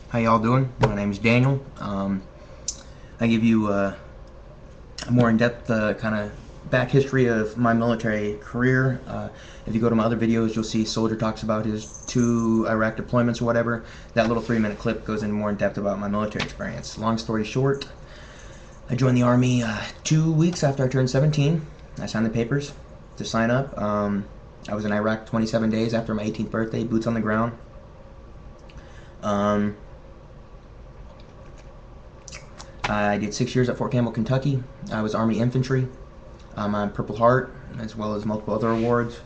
How y'all doing? My name is Daniel. I give you a more in-depth kind of back history of my military career. If you go to my other videos, you'll see Soldier talks about his 2 Iraq deployments or whatever. That little 3-minute clip goes into more in depth about my military experience. Long story short, I joined the Army 2 weeks after I turned 17. I signed the papers to sign up. I was in Iraq 27 days after my 18th birthday, boots on the ground. Um, I did 6 years at Fort Campbell, Kentucky. I was Army Infantry. I'm on Purple Heart, as well as multiple other awards.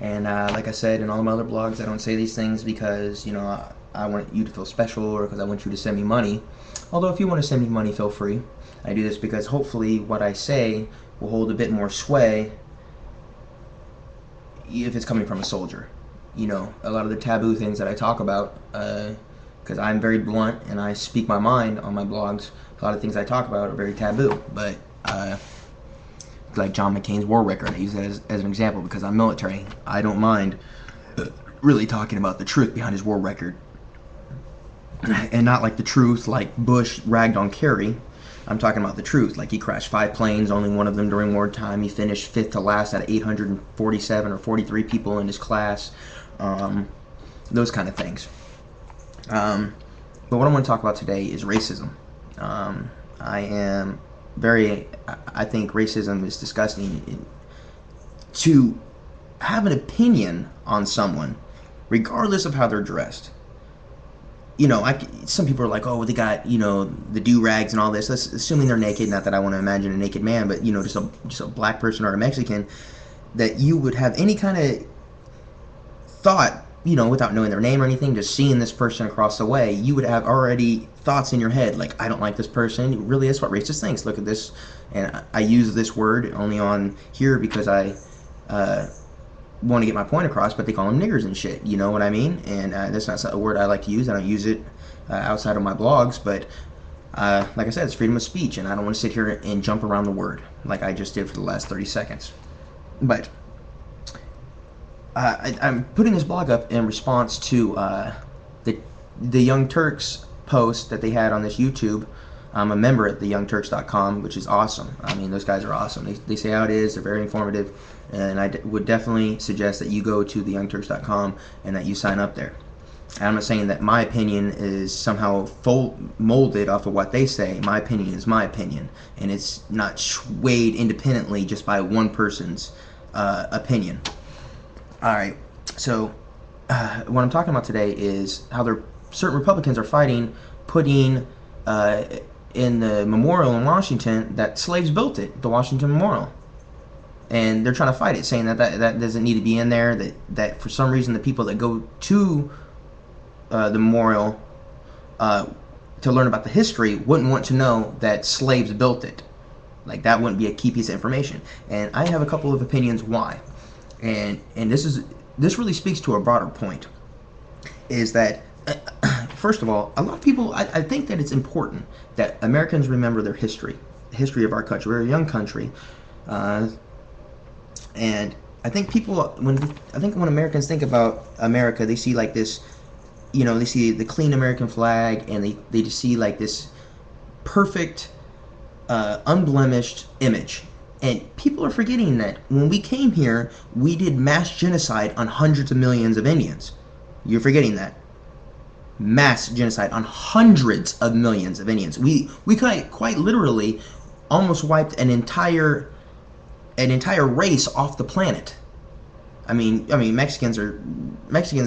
And like I said in all my other blogs, I don't say these things because, I want you to feel special or because I want you to send me money. Although if you want to send me money, feel free. I do this because hopefully what I say will hold a bit more sway if it's coming from a soldier. A lot of the taboo things that I talk about, because I'm very blunt and I speak my mind on my blogs, a lot of things I talk about are very taboo. But like John McCain's war record, I use that as an example because I'm military. I don't mind really talking about the truth behind his war record, and not like the truth like Bush ragged on Kerry. I'm talking about the truth. Like he crashed 5 planes, only one of them during wartime. He finished 5th to last out of 847 or 43 people in his class. Those kind of things. But what I want to talk about today is racism. I think racism is disgusting. To have an opinion on someone, regardless of how they're dressed. Some people are like, oh, they got, the do-rags and all this. That's assuming they're naked. Not that I want to imagine a naked man, but, just a black person or a Mexican, that you would have any kind of thought, without knowing their name or anything, just seeing this person across the way, you would have already thoughts in your head, like, I don't like this person. Really, that's what racist thinks. Look at this. And I use this word only on here because I want to get my point across, but they call them niggers and shit. You know what I mean? And that's not a word I like to use. I don't use it outside of my blogs, but like I said, it's freedom of speech, and I don't want to sit here and jump around the word like I just did for the last 30 seconds. But I'm putting this blog up in response to the Young Turks post that they had on this YouTube. I'm a member at theyoungturks.com, which is awesome. I mean, those guys are awesome. They say how it is. They're very informative, and I would definitely suggest that you go to theyoungturks.com and that you sign up there. And I'm not saying that my opinion is somehow molded off of what they say. My opinion is my opinion, and it's not swayed independently just by one person's opinion. All right, so what I'm talking about today is how certain Republicans are fighting putting in the memorial in Washington that slaves built it, the Washington Memorial. And they're trying to fight it, saying that doesn't need to be in there, that for some reason the people that go to the memorial to learn about the history wouldn't want to know that slaves built it. Like, that wouldn't be a key piece of information. And I have a couple of opinions why. And this really speaks to a broader point, is that first of all, a lot of people, I think that it's important that Americans remember their history, the history of our country. We're a young country, and I think when Americans think about America, they see like this, they see the clean American flag, and they just see like this perfect, unblemished image. And people are forgetting that when we came here, we did mass genocide on hundreds of millions of Indians. You're forgetting that. Mass genocide on hundreds of millions of Indians. We quite literally almost wiped an entire race off the planet. I mean Mexicans are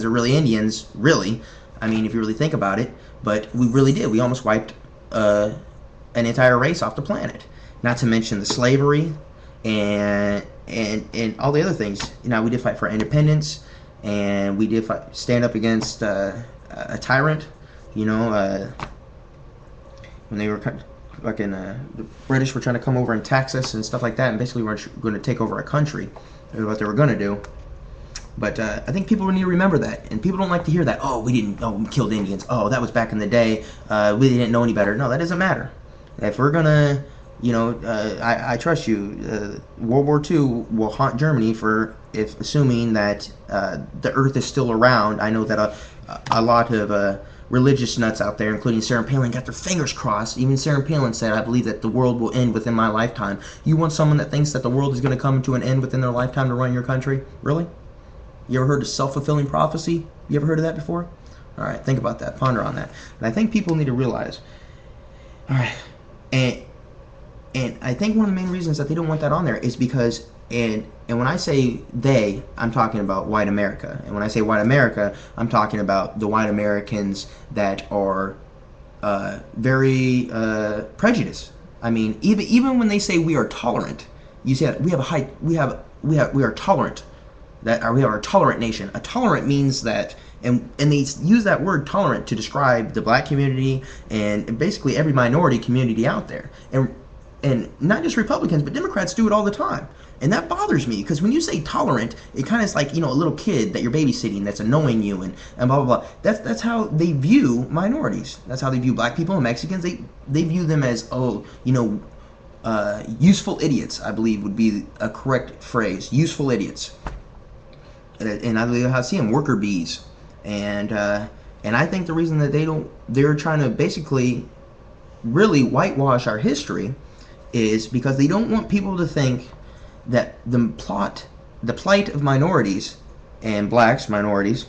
really Indians, really. I mean, if you really think about it, but we really did. We almost wiped an entire race off the planet. Not to mention the slavery and all the other things. We did fight for independence, and we did stand up against a tyrant. When they were fucking the British were trying to come over and tax us and stuff like that, and basically were going to take over our country. Is what they were going to do. But I think people need to remember that, and people don't like to hear that. Oh, we killed Indians. Oh, that was back in the day. We didn't know any better. No, that doesn't matter. If we're gonna, I trust you. World War II will haunt Germany assuming that the Earth is still around. I know that a lot of religious nuts out there, including Sarah Palin, got their fingers crossed. Even Sarah Palin said, I believe that the world will end within my lifetime. You want someone that thinks that the world is going to come to an end within their lifetime to run your country? Really? You ever heard of self-fulfilling prophecy? You ever heard of that before? All right, think about that. Ponder on that. And I think people need to realize, all right, and I think one of the main reasons that they don't want that on there is because, and when I say they, I'm talking about white America. And when I say white America, I'm talking about the white Americans that are very prejudiced. I mean, even when they say we are tolerant, you see that we are tolerant. We are a tolerant nation. A tolerant means that, and they use that word tolerant to describe the black community and basically every minority community out there. And not just Republicans, but Democrats do it all the time. And that bothers me, because when you say tolerant, it kind of is like, a little kid that you're babysitting that's annoying you and blah, blah, blah. That's how they view minorities. That's how they view black people and Mexicans. They view them as, useful idiots, I believe would be a correct phrase. Useful idiots. And I believe how I see them, worker bees. And I think the reason that they're trying to basically really whitewash our history is because they don't want people to think that the plight of minorities and blacks, minorities,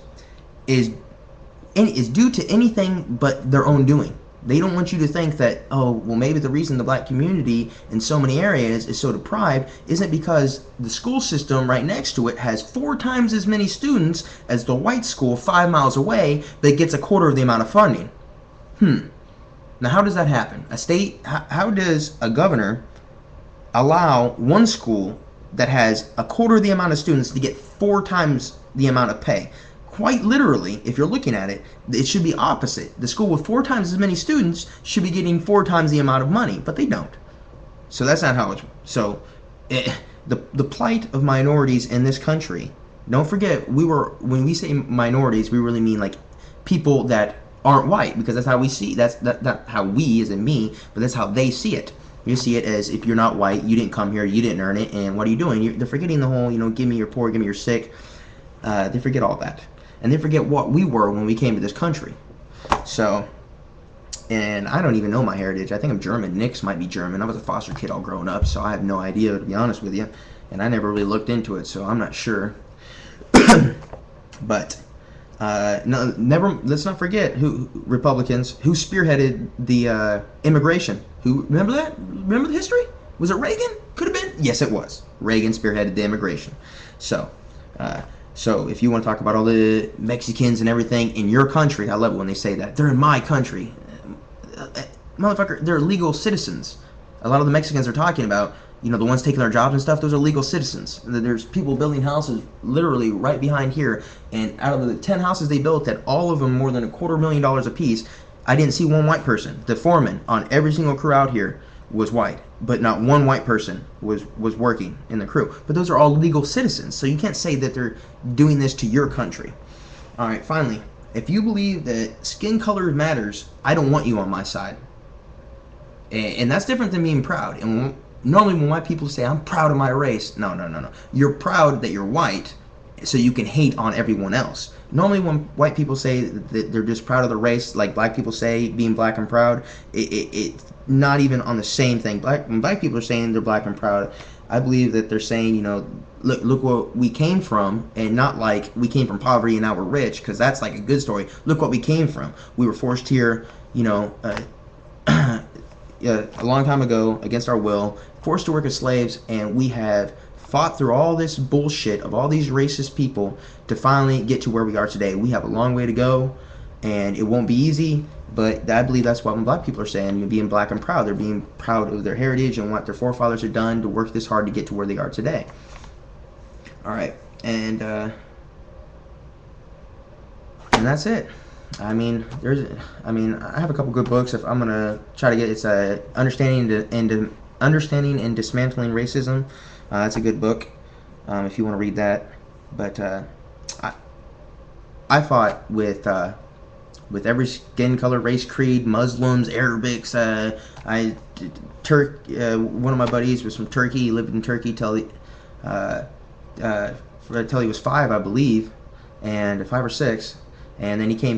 is due to anything but their own doing. They don't want you to think that, oh, well, maybe the reason the black community in so many areas is so deprived isn't because the school system right next to it has 4 times as many students as the white school 5 miles away that gets a quarter of the amount of funding. Now, how does that happen? How does a governor allow one school that has a quarter of the amount of students to get 4 times the amount of pay? Quite literally, if you're looking at it, it should be opposite. The school with 4 times as many students should be getting 4 times the amount of money, but they don't. So that's not how it's. So the plight of minorities in this country. Don't forget, when we say minorities, we really mean like people that aren't white, because that's how we see. That's not how we, as in me, but that's how they see it. You see it as, if you're not white, you didn't come here, you didn't earn it, and what are you doing? They're forgetting the whole, give me your poor, give me your sick. They forget all that. And they forget what we were when we came to this country. So, and I don't even know my heritage. I think I'm German. Nick's might be German. I was a foster kid all grown up, so I have no idea, to be honest with you. And I never really looked into it, so I'm not sure. But, no, let's not forget Republicans who spearheaded the immigration. Remember that? Remember the history? Was it Reagan? Could have been. Yes, it was. Reagan spearheaded the immigration. So if you want to talk about all the Mexicans and everything in your country, I love it when they say that. They're in my country. Motherfucker, they're legal citizens. A lot of the Mexicans are talking about, the ones taking their jobs and stuff, those are legal citizens. There's people building houses literally right behind here, and out of the 10 houses they built, that all of them more than $250,000 a piece, I didn't see one white person. The foreman on every single crew out here was white, but not one white person was working in the crew. But those are all legal citizens, so you can't say that they're doing this to your country. All right, finally, if you believe that skin color matters, I don't want you on my side. And that's different than being proud. And normally when white people say, I'm proud of my race, no. You're proud that you're white, so you can hate on everyone else. Normally when white people say that they're just proud of the race, like black people say being black and proud, it's not even on the same thing. When black people are saying they're black and proud, I believe that they're saying, look what we came from, and not like we came from poverty and now we're rich, because that's like a good story. Look what we came from. We were forced here, a long time ago against our will, forced to work as slaves, and we have fought through all this bullshit of all these racist people to finally get to where we are today. We have a long way to go, and it won't be easy, but I believe that's what when black people are saying, being black and proud. They're being proud of their heritage and what their forefathers have done to work this hard to get to where they are today. All right, and that's it. I have a couple good books. If I'm gonna try to get, it's understanding and dismantling racism. That's a good book if you want to read that. But I fought with every skin color, race, creed, Muslims, Arabics. One of my buddies was from Turkey. He lived in Turkey till he was 5, I believe, and 5 or 6, and then he came